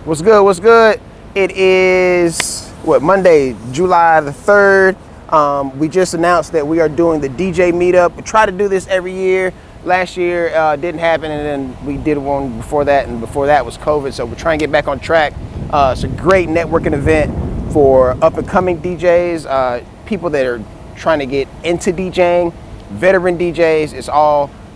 What's good? What's good? It is Monday, July the 3rd. We just announced that we are doing the DJ Meetup. We try to do this every year. Last year didn't happen, and then we did one before that, and before that was COVID. So we're trying to get back on track. It's a great networking event for up and coming DJs, people that are trying to get into DJing, veteran DJs.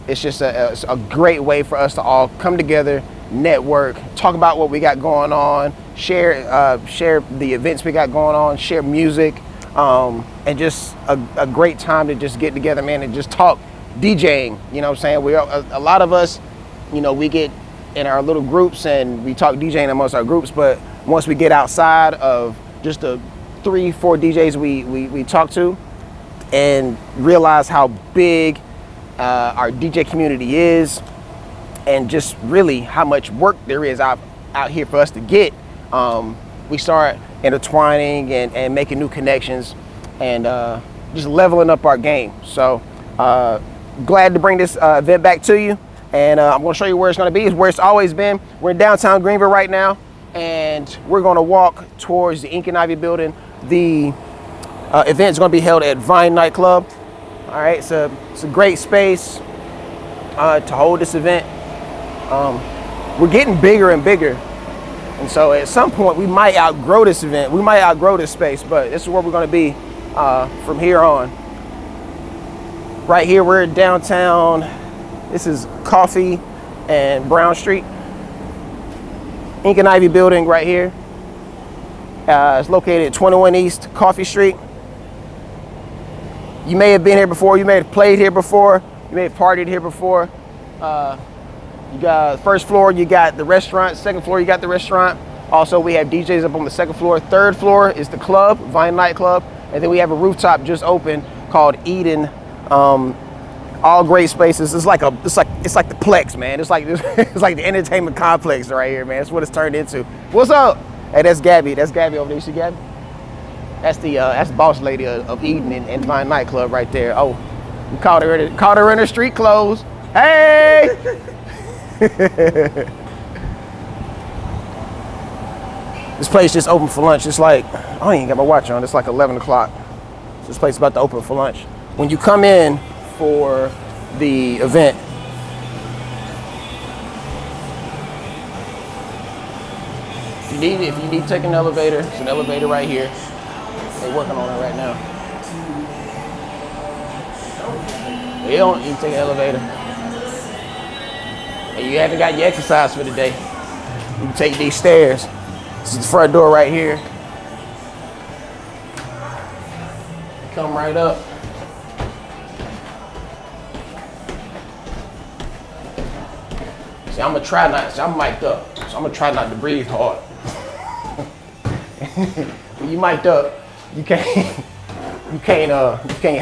It's just a great way for us to all come together, network, talk about what we got going on, share the events we got going on, share music, and just a great time to just get together, man, and just talk DJing. You know what I'm saying? A lot of us, we get in our little groups and we talk DJing amongst our groups, but once we get outside of just the 3-4 DJs we talk to and realize how big our DJ community is, and just really how much work there is out here for us to get, we start intertwining and making new connections and just leveling up our game. So glad to bring this event back to you, and I'm going to show you where it's going to be. It's where it's always been. We're in downtown Greenville right now, and we're going to walk towards the Ink and Ivy building. The event is going to be held at Vine Nightclub. All right, it's a great space to hold this event. We're getting bigger and bigger, and so at some point we might outgrow this event. We might outgrow this space, but this is where we're going to be from here on. Right here, we're in downtown. This is Coffee and Brown Street. Ink and Ivy building right here. It's located at 21 East Coffee Street. You may have been here before. You may have played here before. You may have partied here before. You got first floor, you got the restaurant. Second floor, you got the restaurant. Also, we have DJs up on the second floor. Third floor is the club, Vine Nightclub. And then we have a rooftop just open called Eden. All great spaces. It's like the Plex, man. It's like the entertainment complex right here, man. That's what it's turned into. What's up? Hey, that's Gabby. That's Gabby over there. You see Gabby? That's the boss lady of Eden and Vine Nightclub right there. Oh, we caught her in her street clothes. Hey! This place just opened for lunch. It's like, I don't even got my watch on. It's like 11 o'clock. So this place is about to open for lunch. When you come in for the event, if you need to take an elevator, it's an elevator right here. They're working on it right now. You don't need to take an elevator. And you haven't got your exercise for the day, you can take these stairs. This is the front door right here. Come right up. See, I'm mic'd up, so I'm gonna try not to breathe hard. When you mic'd up, you can't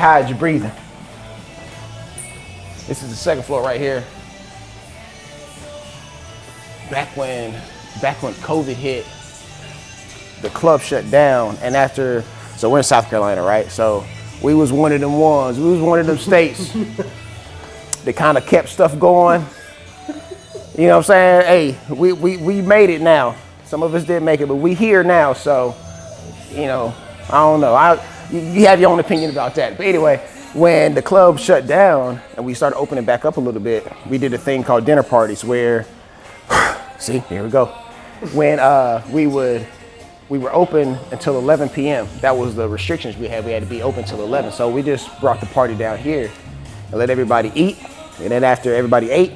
hide your breathing. This is the second floor right here. Back when COVID hit, the club shut down, and so we're in South Carolina, right? So we was one of them ones. We was one of them states that kind of kept stuff going. You know what I'm saying? Hey, we made it now. Some of us didn't make it, but we here now. So, I don't know. You have your own opinion about that. But anyway, when the club shut down and we started opening back up a little bit, we did a thing called dinner parties where, see, here we go. When we were open until 11 p.m. That was the restrictions we had. We had to be open till 11. So we just brought the party down here and let everybody eat. And then after everybody ate,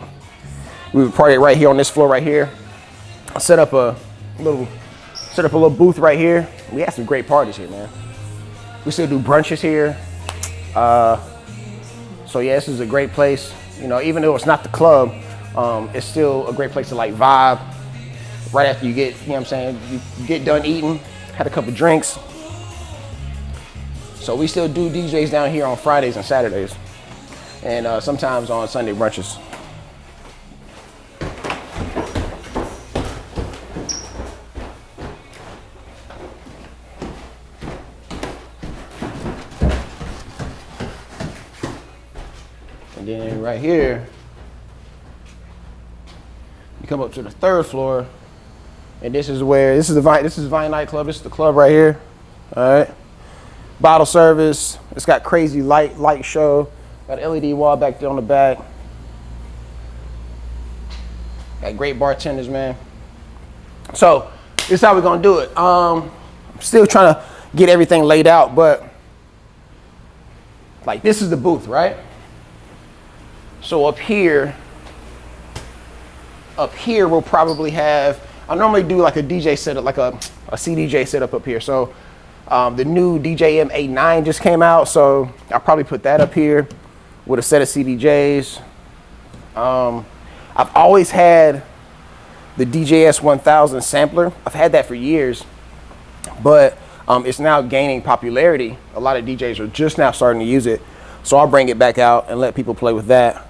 we would party right here on this floor right here. Set up a little booth right here. We had some great parties here, man. We still do brunches here. So yeah, this is a great place. Even though it's not the club, it's still a great place to like vibe. Right after you get, you get done eating, had a couple drinks. So we still do DJs down here on Fridays and Saturdays, and sometimes on Sunday brunches. And then right here, you come up to the third floor. And this is Vine Nightclub. This is the club right here. All right. Bottle service. It's got crazy light show. Got an LED wall back there on the back. Got great bartenders, man. So this is how we're gonna do it. I'm still trying to get everything laid out, but like this is the booth, right? So up here we'll probably have, I normally do like a DJ setup, like a CDJ setup up here. So the new DJ M89 just came out, so I'll probably put that up here with a set of CDJs. I've always had the DJS 1000 sampler. I've had that for years, but it's now gaining popularity. A lot of DJs are just now starting to use it, so I'll bring it back out and let people play with that.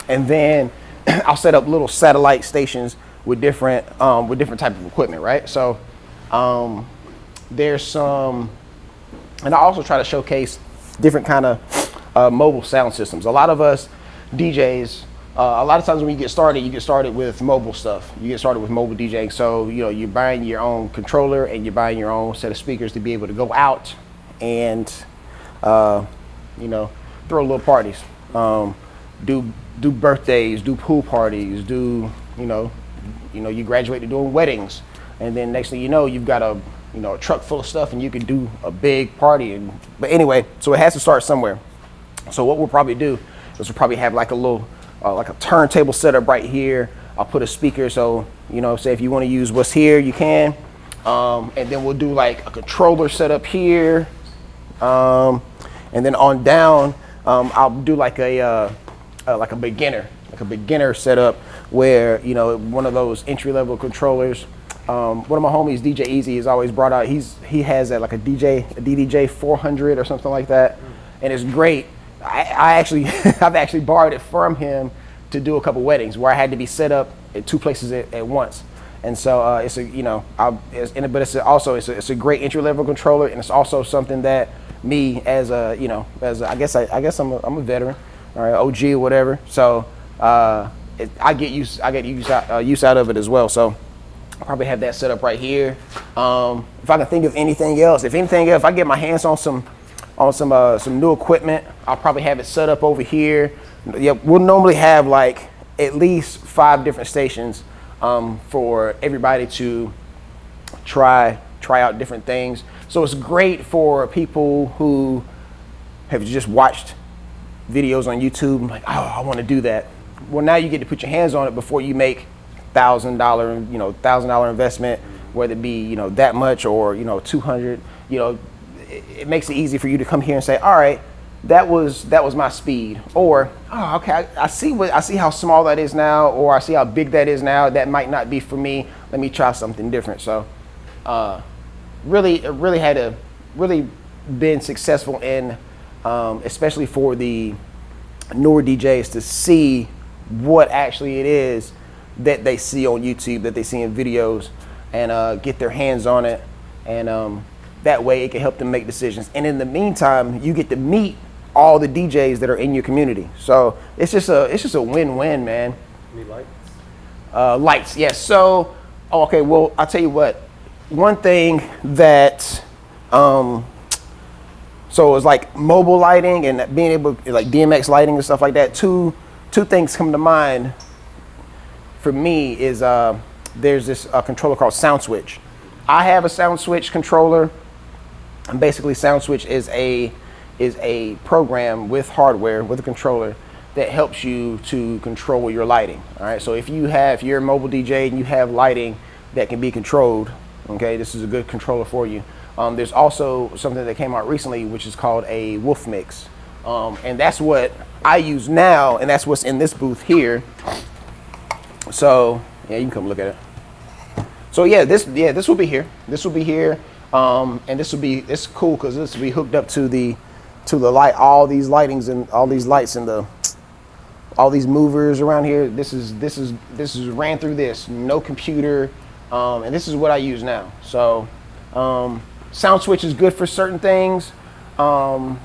And then I'll set up little satellite stations with different type of equipment, right? So there's some, and I also try to showcase different kind of mobile sound systems. A lot of us DJs, a lot of times when you get started with mobile stuff. You get started with mobile DJing. So, you know, you're buying your own controller and you're buying your own set of speakers to be able to go out and, you know, throw little parties, do birthdays, do pool parties, do, you graduate to doing weddings. And then next thing you know, you've got a truck full of stuff and you can do a big party. But anyway, so it has to start somewhere. So what we'll probably do is we'll probably have like a little, like a turntable setup right here. I'll put a speaker, so, say if you want to use what's here, you can. And then we'll do like a controller setup here. And then on down, I'll do like a beginner setup where, one of those entry-level controllers. One of my homies, DJ Easy, has always brought out, he has like a DDJ 400 or something like that. And it's great. I've actually borrowed it from him to do a couple weddings where I had to be set up at two places at once. And so it's a great entry level controller, and it's also something that me as I guess I'm a veteran, all right, OG or whatever. So I get use out of it as well. So I'll probably have that set up right here. If I can think of anything else, if I get my hands on some new equipment, I'll probably have it set up over here. Yeah, we'll normally have like at least 5 different stations for everybody to try out different things. So it's great for people who have just watched videos on YouTube, like, oh, I want to do that. Well, now you get to put your hands on it before you make $1,000 investment, whether it be that much or 200. It makes it easy for you to come here and say, all right, that was my speed, or oh, okay, I see how small that is now, or I see how big that is now. That might not be for me. Let me try something different. So really been successful in especially for the newer DJs to see what actually it is that they see on YouTube, that they see in videos, and get their hands on it, and that way it can help them make decisions. And in the meantime, you get to meet all the DJs that are in your community. So it's just a win-win, man. Any lights? Lights, yes. So, okay, well, I'll tell you what. One thing that, so it's like mobile lighting and being able to, like DMX lighting and stuff like that. Two things come to mind for me is there's this controller called Sound Switch. I have a Sound Switch controller. And basically, Sound Switch is a program with hardware, with a controller, that helps you to control your lighting. All right. So if you're a mobile DJ and you have lighting that can be controlled, okay, this is a good controller for you. There's also something that came out recently, which is called a Wolf Mix, and that's what I use now, and that's what's in this booth here. So yeah, you can come look at it. So yeah, this will be here. This will be here. And it's cool because this will be hooked up to the light, all these lightings and all these lights and all these movers around here. This is ran through this, no computer, and this is what I use now. So Sound Switch is good for certain things. Sound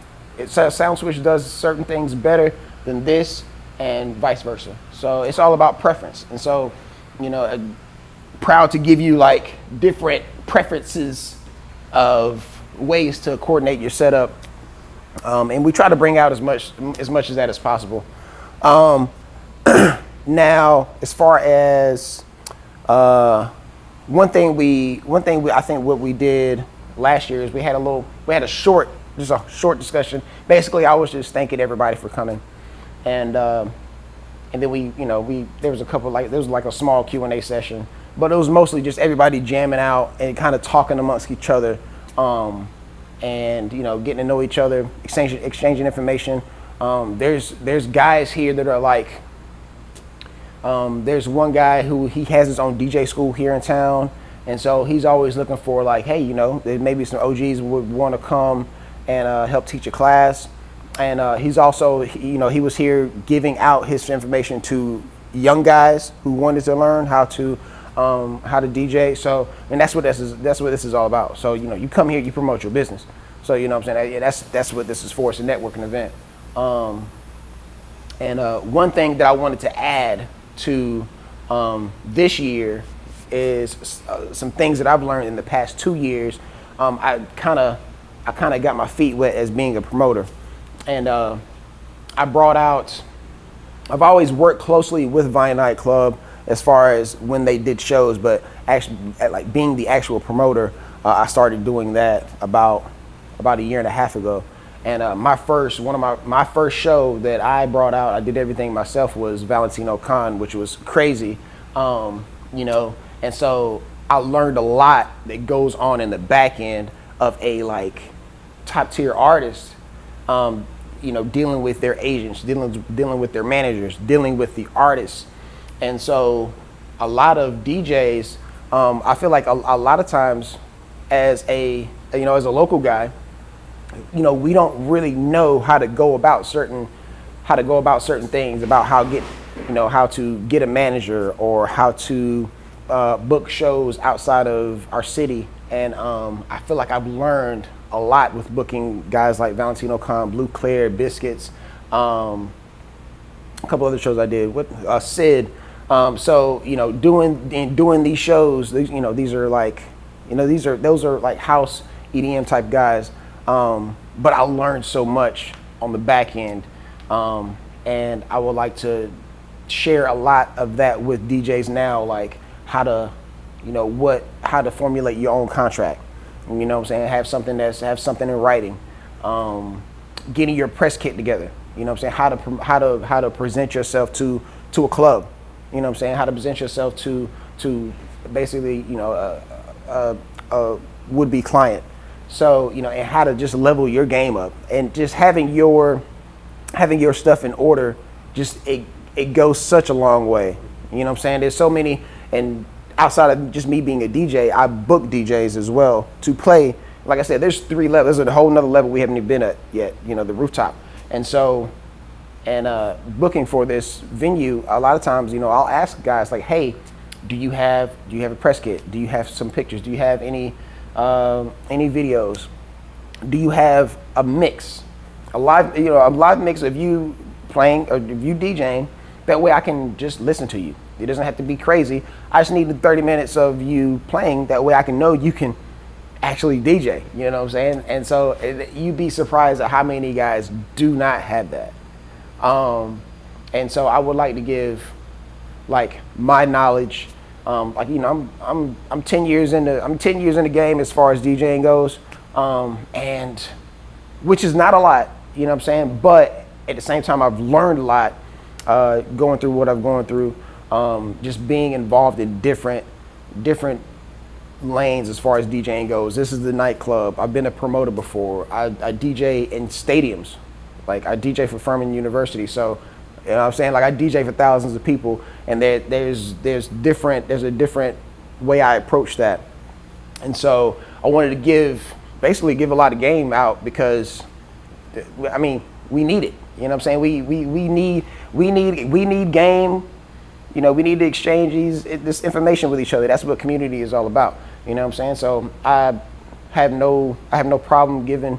Switch does certain things better than this. and vice versa. So it's all about preference. And so, proud to give you like different preferences of ways to coordinate your setup. And we try to bring out as much as that as possible. Now, as far as one thing I think what we did last year is we had a short discussion. Basically, I was just thanking everybody for coming, and then there was a small Q&A session, but it was mostly just everybody jamming out and kind of talking amongst each other, and getting to know each other, exchanging information. There's guys here that are like, there's one guy who he has his own DJ school here in town, and so he's always looking for like, hey, maybe some OGs would want to come and help teach a class. And he's also, he was here giving out his information to young guys who wanted to learn how to DJ. So, and that's what this is all about. So, you come here, you promote your business. So, what I'm saying? That's what this is for. It's a networking event. And one thing that I wanted to add to this year is some things that I've learned in the past 2 years. I kind of got my feet wet as being a promoter. And I've always worked closely with Vine Nightclub as far as when they did shows, but actually, like being the actual promoter, I started doing that about a year and a half ago. And my first show that I brought out, I did everything myself, was Valentino Khan, which was crazy, and so I learned a lot that goes on in the back end of a like top tier artist. Dealing with their agents, dealing with their managers, dealing with the artists. And so a lot of DJs, I feel like a lot of times as a local guy, we don't really know how to go about certain things, about how to get a manager or how to book shows outside of our city. And I feel like I've learned a lot with booking guys like Valentino Khan, Blue Claire, Biscuits, a couple other shows I did with Sid. So doing these shows, those are like house EDM type guys. But I learned so much on the back end, and I would like to share a lot of that with DJs now, like how to formulate your own contract. You know what I'm saying? Have something in writing. Getting your press kit together. You know what I'm saying? How to present yourself to a club. You know what I'm saying? How to present yourself to basically a would-be client. So and how to just level your game up, and just having your stuff in order. Just it goes such a long way. You know what I'm saying? There's so many, and outside of just me being a DJ, I book DJs as well to play. Like I said, there's 3 levels. There's a whole nother level we haven't even been at yet, the Rooftop. And so, booking for this venue, a lot of times, I'll ask guys like, hey, do you have a press kit? Do you have some pictures? Do you have any videos? Do you have a mix? A live mix of you playing or of you DJing. That way I can just listen to you. It doesn't have to be crazy. I just need the 30 minutes of you playing. That way I can know you can actually DJ. You know what I'm saying? And so you'd be surprised at how many guys do not have that. And so I would like to give like my knowledge. I'm 10 years in the game as far as DJing goes. And which is not a lot, you know what I'm saying? But at the same time, I've learned a lot going through what I've gone through. Just being involved in different lanes as far as DJing goes. This is the Nightclub. I've been a promoter before. I DJ in stadiums. Like I DJ for Furman University. So, you know what I'm saying? Like I DJ for thousands of people, and there's a different way I approach that. And so I wanted to give a lot of game out because, I mean, we need it. You know what I'm saying? We need game. We need to exchange this information with each other. That's what community is all about. You know what I'm saying? So I have no problem giving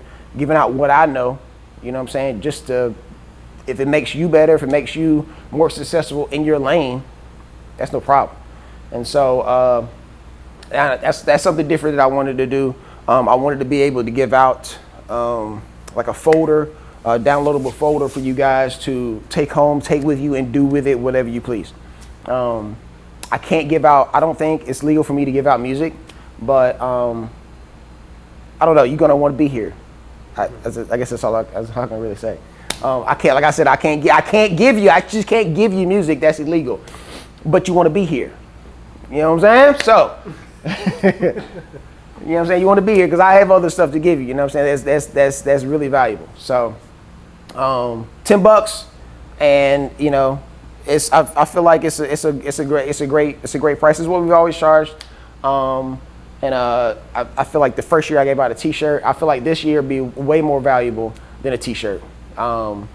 out what I know. You know what I'm saying? Just to if it makes you better, if it makes you more successful in your lane, that's no problem. And so that's something different that I wanted to do. I wanted to be able to give out like a folder, a downloadable folder for you guys to take home, take with you, and do with it whatever you please. I can't give out, I don't think it's legal for me to give out music, but I don't know, you're gonna want to be here. I guess that's all I can really say. I can't, like I said, I just can't give you music that's illegal, but you want to be here. You know what I'm saying? So, you know what I'm saying? You want to be here because I have other stuff to give you. You know what I'm saying? That's really valuable. So, $10, and you know, I feel like it's a great price. It's what we've always charged. And I feel like the first year I gave out a T-shirt. I feel like this year will be way more valuable than a T-shirt. And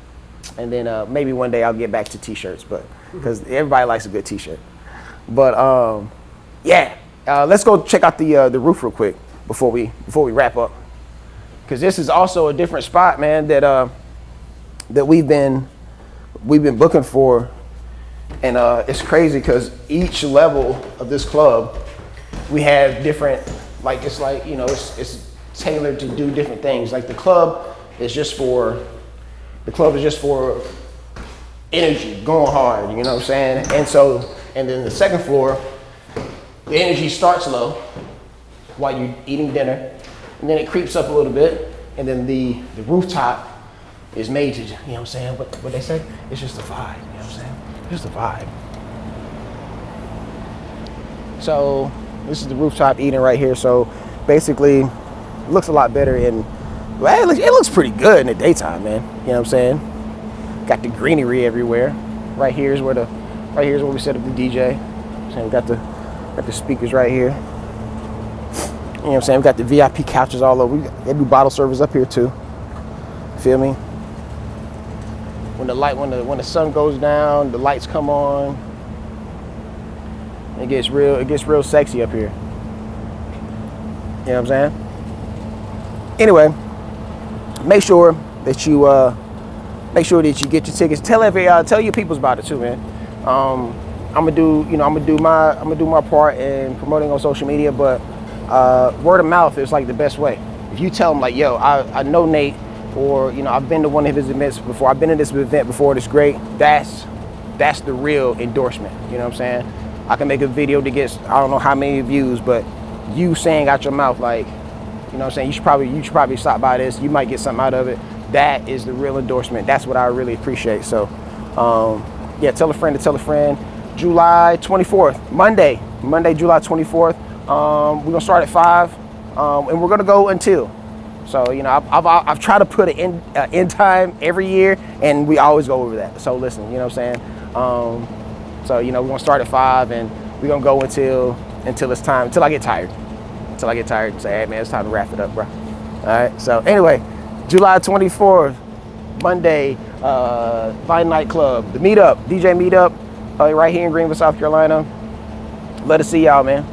then maybe one day I'll get back to T-shirts, but because everybody likes a good T-shirt. But yeah, let's go check out the roof real quick before we wrap up, because this is also a different spot, man, that we've been booking for, and it's crazy because each level of this club we have different, like it's like, you know, it's tailored to do different things. Like the club is just for energy, going hard, you know what I'm saying? And then the second floor, the energy starts low while you're eating dinner, and then it creeps up a little bit, and then the rooftop is made to, you know what I'm saying? What they say? It's just a vibe, you know what I'm saying? It's just a vibe. So this is the rooftop eating right here. So basically, it looks a lot better well, it looks pretty good in the daytime, man. You know what I'm saying? Got the greenery everywhere. Right here is where we set up the DJ. So we got the speakers right here. You know what I'm saying? We got the VIP couches all over. They do bottle service up here too. Feel me? When the sun goes down, the lights come on. It gets real sexy up here. You know what I'm saying? Anyway, make sure that you get your tickets. Tell your peoples about it too, man. I'm gonna do my part in promoting on social media, but word of mouth is like the best way. If you tell them like, yo, I know Nate, or you know, I've been to one of his events before, I've been to this event before, it's great. That's the real endorsement. You know what I'm saying? I can make a video that gets I don't know how many views, but you saying out your mouth like, you know what I'm saying, you should probably stop by this, you might get something out of it. That is the real endorsement. That's what I really appreciate. So yeah, tell a friend to tell a friend. July 24th, Monday, July 24th. We're gonna start at 5, and we're gonna go until. So you know, I've tried to put an end time every year, and we always go over that. So listen, you know what I'm saying. So you know, we're gonna start at 5, and we're gonna go until it's time, until I get tired. Until I get tired and say, hey man, it's time to wrap it up, bro. All right. So anyway, July 24th, Monday, Vine Nightclub, the Meetup, DJ Meetup, right here in Greenville, South Carolina. Let us see y'all, man.